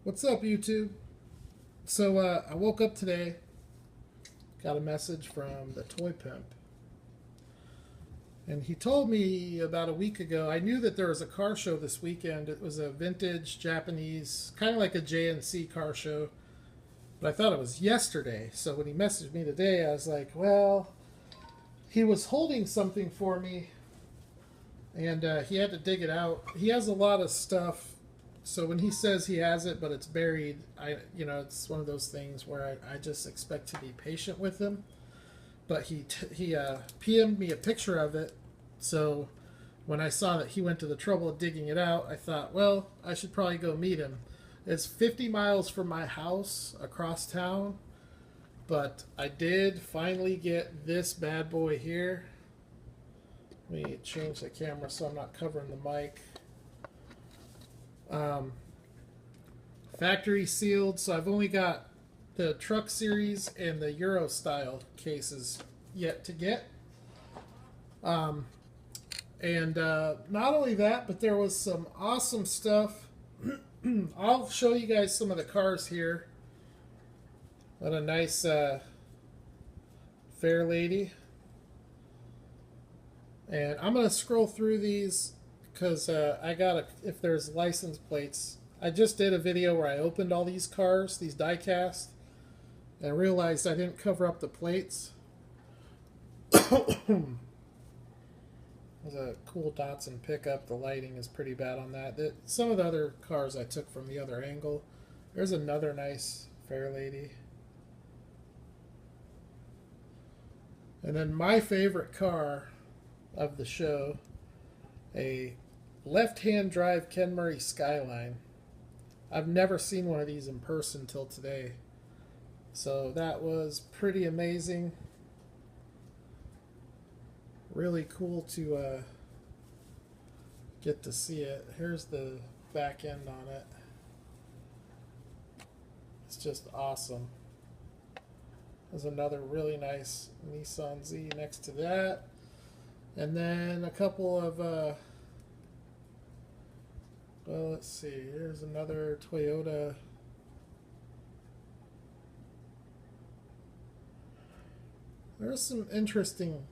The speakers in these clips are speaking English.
What's up, YouTube? So I woke up today, got a message from the toy pimp, and he told me about a week ago. I knew that there was a car show this weekend. It was a vintage Japanese, kind of like a JNC car show, but I thought it was yesterday. So when he messaged me today, I was like, well, he was holding something for me, and he had to dig it out. He has a lot of stuff. So when he says he has it, but it's buried, it's one of those things where I just expect to be patient with him. But he PM'd me a picture of it. So when I saw that he went to the trouble of digging it out, I thought, well, I should probably go meet him. It's 50 miles from my house across town, but I did finally get this bad boy here. Let me change the camera so I'm not covering the mic. Factory sealed, so I've only got the truck series and the Euro style cases yet to get. And not only that, but there was some awesome stuff. I'll show you guys some of the cars here. What a nice fair lady. And I'm going to scroll through these because I got if there's license plates. I just did a video where I opened all these cars, these diecast, and realized I didn't cover up the plates. There's a cool Datsun pickup. The lighting is pretty bad on that. Some of the other cars I took from the other angle. There's another nice fair lady. And then my favorite car of the show, a left-hand drive Ken Murray Skyline. I've never seen one of these in person till today. So that was pretty amazing. Really cool to get to see it. Here's the back end on it. It's just awesome. There's another really nice Nissan Z next to that. And then a couple of well, let's see. Here's another Toyota. There's some interesting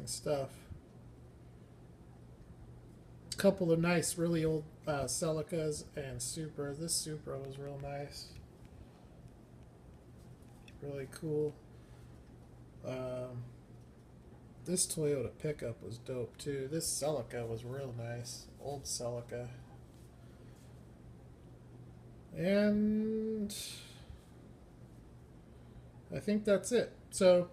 stuff. A couple of nice, really old Celicas and Supras. This Supra was real nice. Really cool. This Toyota pickup was dope too. This Celica was real nice. Old Celica. And I think that's it. So,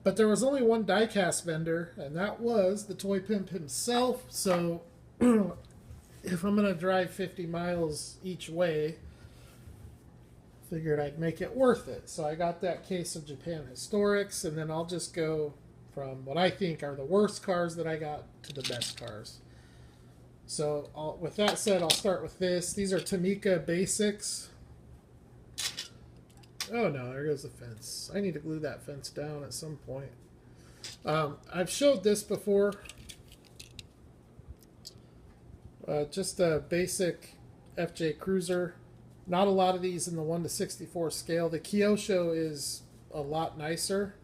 but there was only one diecast vendor, and that was the toy pimp himself. So, if I'm going to drive 50 miles each way, figured I'd make it worth it. So I got that case of Japan Historics, and then I'll just go from what I think are the worst cars that I got to the best cars. So with that said, I'll start with this. These are Tomica Basics. Oh no, there goes the fence. I need to glue that fence down at some point. I've showed this before. Just a basic FJ Cruiser. Not a lot of these in the 1:64 scale. The Kyosho is a lot nicer,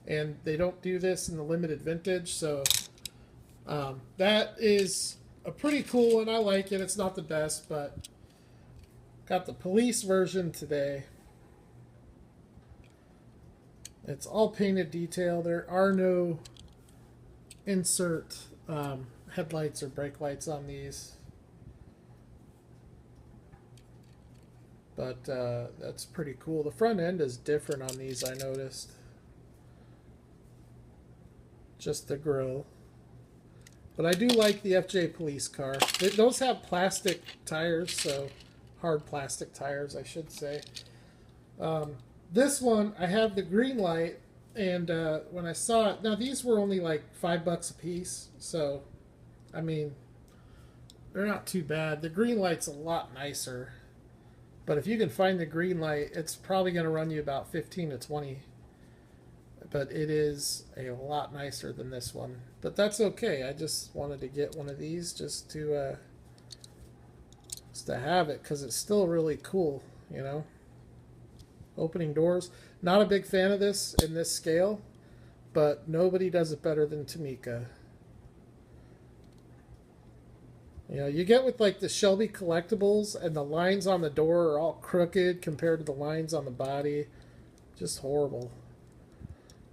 and they don't do this in the limited vintage. So that is a pretty cool one. I like it. It's not the best, but got the police version today. It's all painted detail. There are no insert headlights or brake lights on these. But that's pretty cool. The front end is different on these, I noticed. Just the grille. But I do like the FJ police car. Those have plastic tires, so hard plastic tires, I should say. This one, I have the green light, and when I saw it, now these were only like $5 a piece, so I mean, they're not too bad. The green light's a lot nicer, but if you can find the green light, it's probably going to run you about 15 to 20. But it is a lot nicer than this one. But that's okay. I just wanted to get one of these just to to have it because it's still really cool, you know. Opening doors. Not a big fan of this in this scale, but nobody does it better than Tomica. You know, you get with like the Shelby collectibles and the lines on the door are all crooked compared to the lines on the body. Just horrible.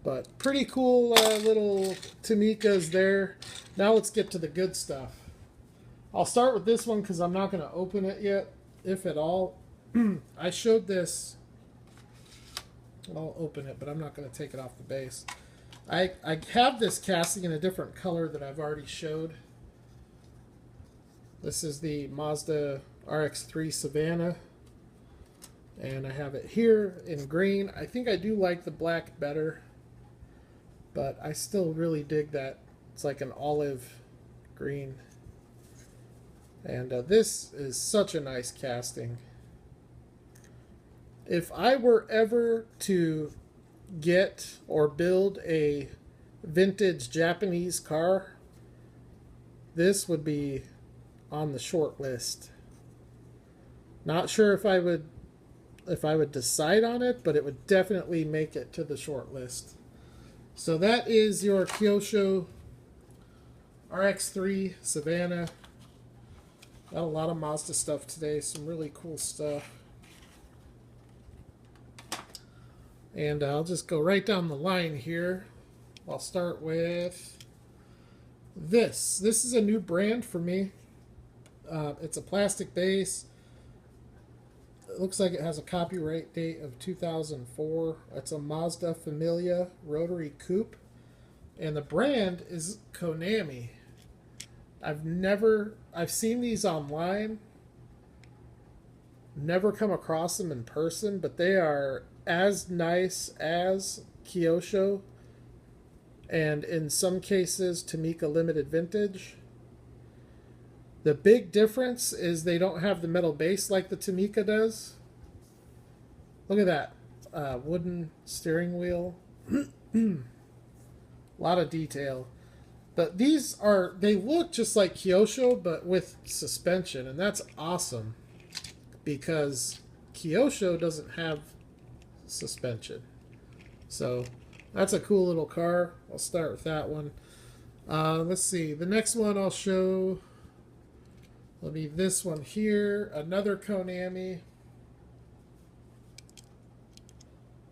But pretty cool little Tomicas there. Now let's get to the good stuff. I'll start with this one because I'm not going to open it yet, if at all. I showed this. I'll open it, but I'm not going to take it off the base. I have this casting in a different color that I've already showed. This is the Mazda RX-3 Savanna. And I have it here in green. I think I do like the black better. But I still really dig that. It's like an olive green. And this is such a nice casting. If I were ever to get or build a vintage Japanese car, this would be on the short list. Not sure if I would decide on it, but it would definitely make it to the short list. So that is your Kyosho RX-3 Savanna. Got a lot of Mazda stuff today, some really cool stuff. And I'll just go right down the line here. I'll start with this. This is a new brand for me. It's a plastic base. It looks like it has a copyright date of 2004. It's a Mazda Familia rotary coupe. And the brand is Konami. I've seen these online. Never come across them in person, but they are as nice as Kyosho. And in some cases, Tomica Limited Vintage. The big difference is they don't have the metal base like the Tomica does. Look at that. Wooden steering wheel. A lot of detail. But these they look just like Kyosho, but with suspension. And that's awesome. Because Kyosho doesn't have suspension. So that's a cool little car. I'll start with that one. Let's see. The next one I'll show will be this one here. Another Konami. I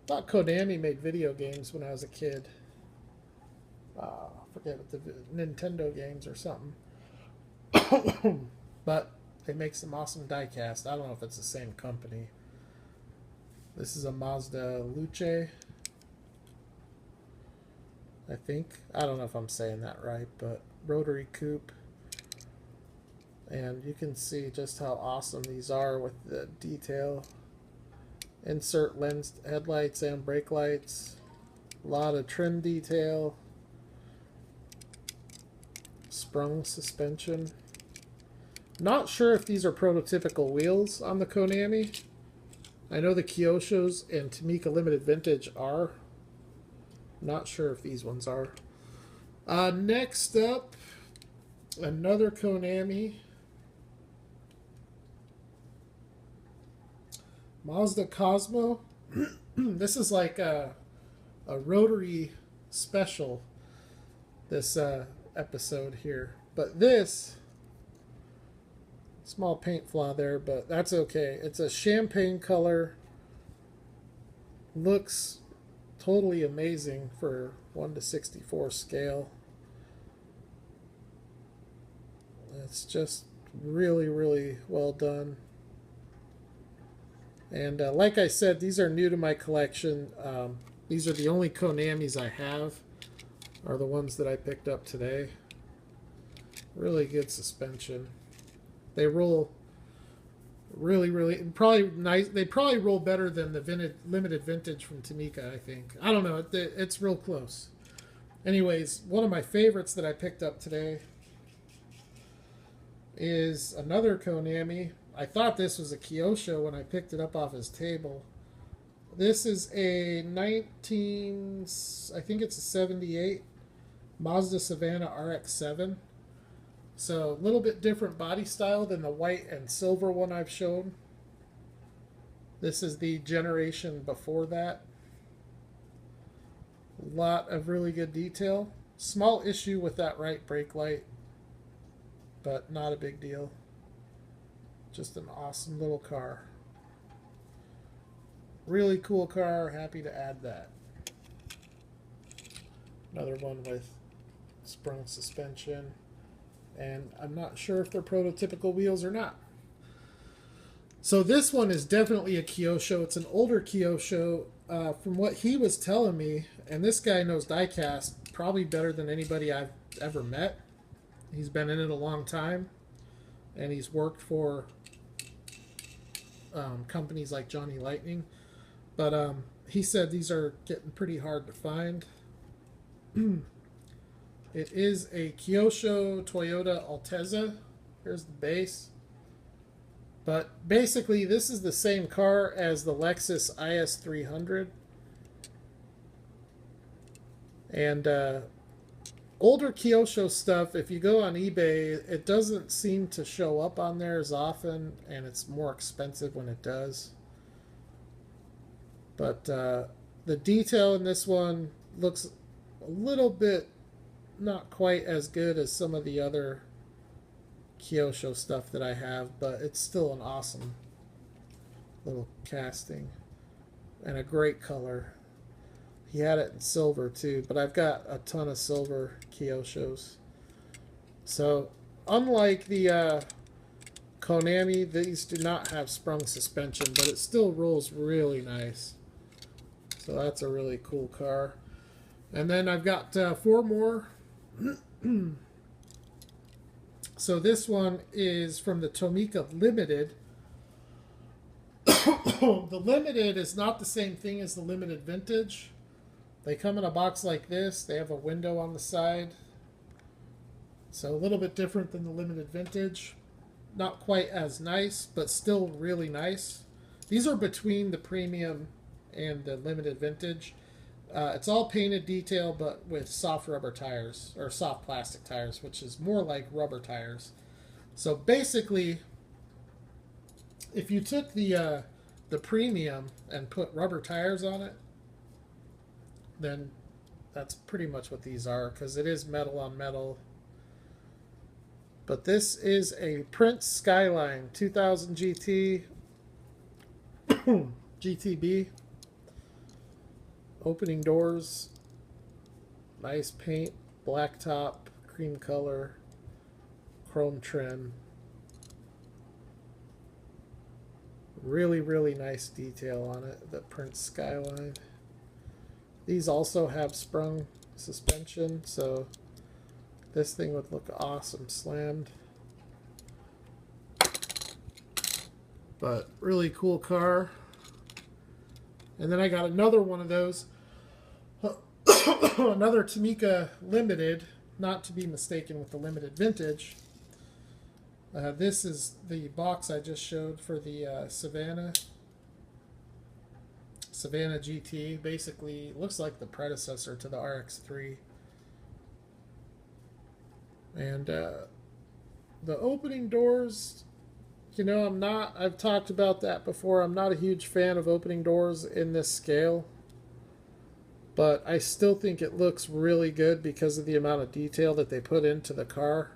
thought Konami made video games when I was a kid. I forget what the Nintendo games or something. But they make some awesome diecast. I don't know if it's the same company. This is a Mazda Luce. I think. I don't know if I'm saying that right, but rotary coupe. And you can see just how awesome these are with the detail. Insert lens headlights and brake lights. A lot of trim detail. Sprung suspension. Not sure if these are prototypical wheels on the Konami. I know the Kyoshos and Tomica Limited Vintage are. Not sure if these ones are. Next up, another Konami. Mazda Cosmo. This is like a rotary special, this episode here. But this, small paint flaw there, but that's okay. It's a champagne color. Looks totally amazing for 1:64 scale. It's just really, really well done. And like I said, these are new to my collection. These are the only Konamis I have, are the ones that I picked up today. Really good suspension. They roll really, really, probably nice. They probably roll better than the limited vintage from Tomica, I think. I don't know. It's real close. Anyways, one of my favorites that I picked up today is another Konami. I thought this was a Kyosho when I picked it up off his table. This is a I think it's a 78 Mazda Savanna RX-7. So a little bit different body style than the white and silver one I've shown. This is the generation before that. A lot of really good detail. Small issue with that right brake light, but not a big deal. Just an awesome little car. Really cool car. Happy to add that. Another one with sprung suspension. And I'm not sure if they're prototypical wheels or not. So this one is definitely a Kyosho. It's an older Kyosho. From what he was telling me, and this guy knows Diecast probably better than anybody I've ever met. He's been in it a long time, and he's worked for companies like Johnny Lightning. But he said these are getting pretty hard to find. It is a Kyosho Toyota Altezza. Here's the base. But basically, this is the same car as the Lexus IS300. And older Kyosho stuff, if you go on eBay, it doesn't seem to show up on there as often, and it's more expensive when it does. But the detail in this one looks a little bit not quite as good as some of the other Kyosho stuff that I have, but it's still an awesome little casting and a great color. He had it in silver too, but I've got a ton of silver Kyoshos. So unlike the Konami, these do not have sprung suspension, but it still rolls really nice. So that's a really cool car. And then I've got 4 more. So this one is from the Tomica Limited. The Limited is not the same thing as the Limited Vintage. They come in a box like this. They have a window on the side. So a little bit different than the Limited Vintage. Not quite as nice, but still really nice. These are between the Premium and the Limited Vintage. It's all painted detail, but with soft rubber tires, or soft plastic tires, which is more like rubber tires. So basically, if you took the Premium and put rubber tires on it, then that's pretty much what these are, because it is metal on metal. But this is a Prince Skyline 2000 GT GTB. Opening doors, nice paint, black top, cream color, chrome trim. Really, really nice detail on it, the Prince Skyline. These also have sprung suspension, so this thing would look awesome slammed. But really cool car. And then I got another one of those. Another Tomica Limited, not to be mistaken with the Limited Vintage. This is the box I just showed for the Savanna GT. Basically, looks like the predecessor to the RX-3. And the opening doors, you know, I've talked about that before. I'm not a huge fan of opening doors in this scale. But I still think it looks really good because of the amount of detail that they put into the car.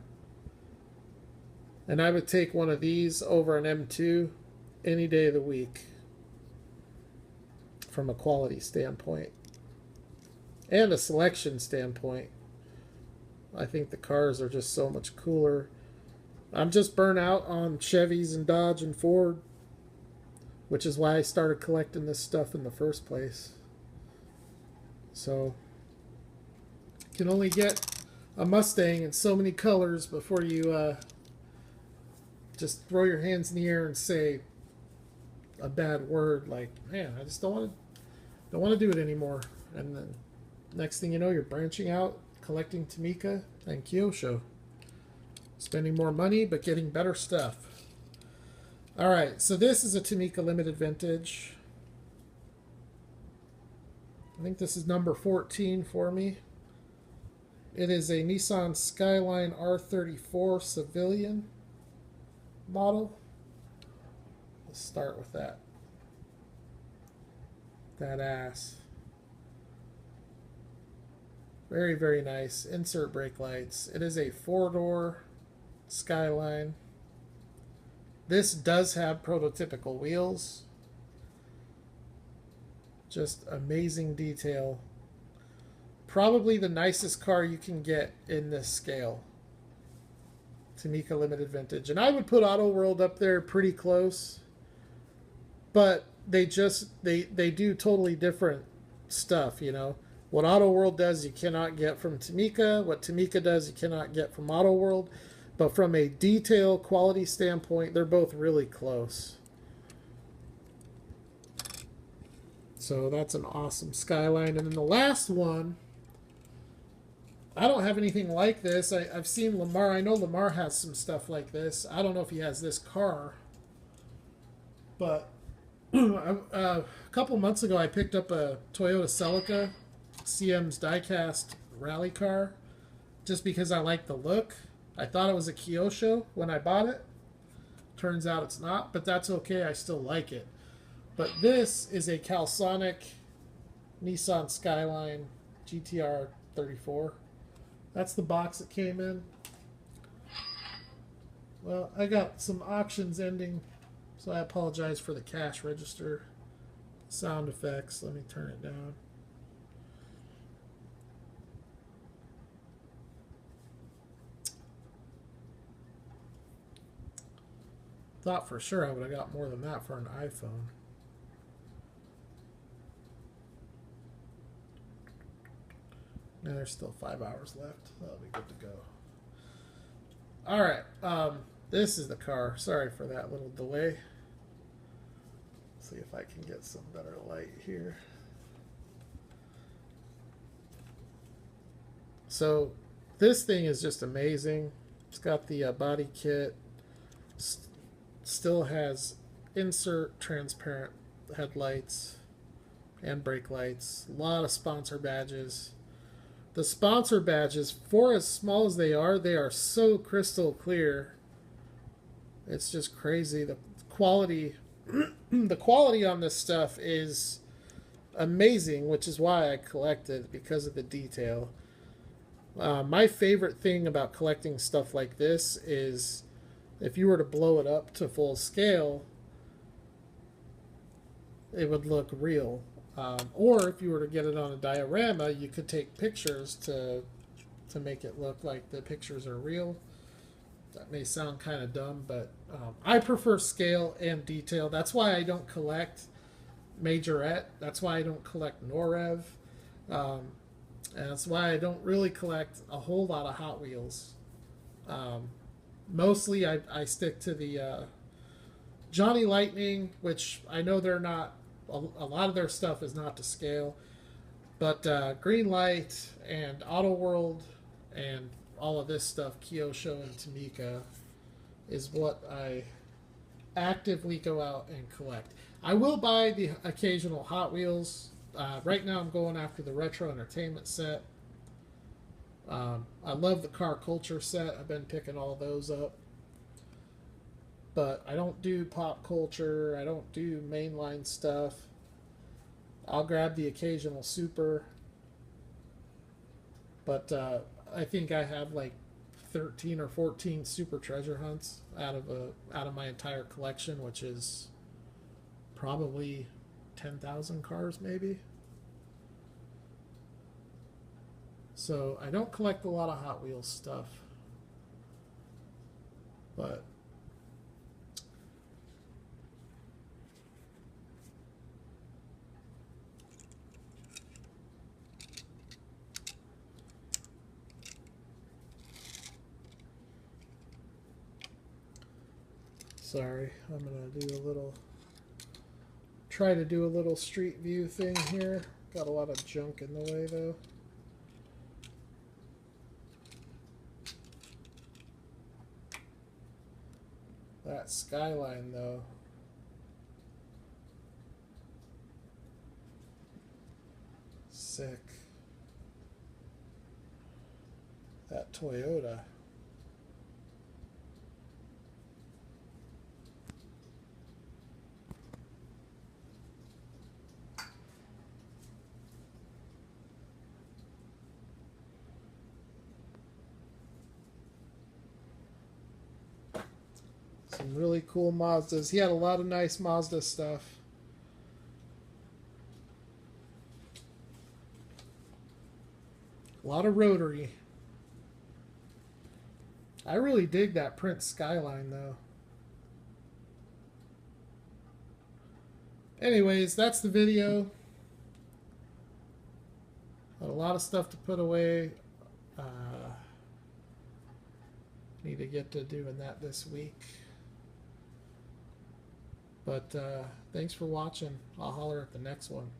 And I would take one of these over an M2 any day of the week from a quality standpoint and a selection standpoint. I think the cars are just so much cooler. I'm just burnt out on Chevys and Dodge and Ford, which is why I started collecting this stuff in the first place. So you can only get a Mustang in so many colors before you just throw your hands in the air and say a bad word like, man, I just don't want to do it anymore. And then next thing you know, you're branching out, collecting Tomica and Kyosho, spending more money but getting better stuff. All right, so this is a Tomica Limited Vintage. I think this is number 14 for me. It is a Nissan Skyline R34 civilian model. Let's start with that. That ass. Very, very nice. Insert brake lights. It is a 4-door Skyline. This does have prototypical wheels. Just amazing detail. Probably the nicest car you can get in this scale. Tomica Limited Vintage. And I would put Auto World up there pretty close. But they do totally different stuff, you know. What Auto World does, you cannot get from Tomica. What Tomica does, you cannot get from Auto World. But from a detail quality standpoint, they're both really close. So that's an awesome Skyline. And then the last one, I don't have anything like this. I've seen Lamar. I know Lamar has some stuff like this. I don't know if he has this car. But a couple months ago, I picked up a Toyota Celica, CM's Diecast rally car, just because I like the look. I thought it was a Kyosho when I bought it. Turns out it's not, but that's okay. I still like it. But this is a Calsonic Nissan Skyline GTR 34. That's the box it came in. Well, I got some auctions ending, so I apologize for the cash register sound effects. Let me turn it down. Thought for sure I would have got more than that for an iPhone. Now there's still 5 hours left. That'll be good to go. All right. This is the car. Sorry for that little delay. See if I can get some better light here. So this thing is just amazing. It's got the body kit. Still has insert transparent headlights and brake lights. A lot of sponsor badges. The sponsor badges, for as small as they are so crystal clear. It's just crazy. The quality the quality on this stuff is amazing, which is why I collect it, because of the detail. My favorite thing about collecting stuff like this is if you were to blow it up to full scale, it would look real. Or if you were to get it on a diorama, you could take pictures to make it look like the pictures are real. That may sound kind of dumb, but I prefer scale and detail. That's why I don't collect Majorette. That's why I don't collect Norev. And that's why I don't really collect a whole lot of Hot Wheels. Mostly I stick to the Johnny Lightning, which I know they're not, a lot of their stuff is not to scale. But Green Light and Auto World and all of this stuff, Kyosho and Tomica, is what I actively go out and collect. I will buy the occasional Hot Wheels. Right now I'm going after the Retro Entertainment set. I love the Car Culture set. I've been picking all those up. But I don't do pop culture. I don't do mainline stuff. I'll grab the occasional Super. But I think I have like 13 or 14 Super Treasure Hunts out of my entire collection, which is probably 10,000 cars maybe. So I don't collect a lot of Hot Wheels stuff. But sorry, I'm gonna try to do a little street view thing here. Got a lot of junk in the way though. That Skyline though. Sick. that Toyota. Some really cool Mazdas. He had a lot of nice Mazda stuff. A lot of rotary. I really dig that print Skyline, though. Anyways, that's the video. Got a lot of stuff to put away. Need to get to doing that this week. But thanks for watching. I'll holler at the next one.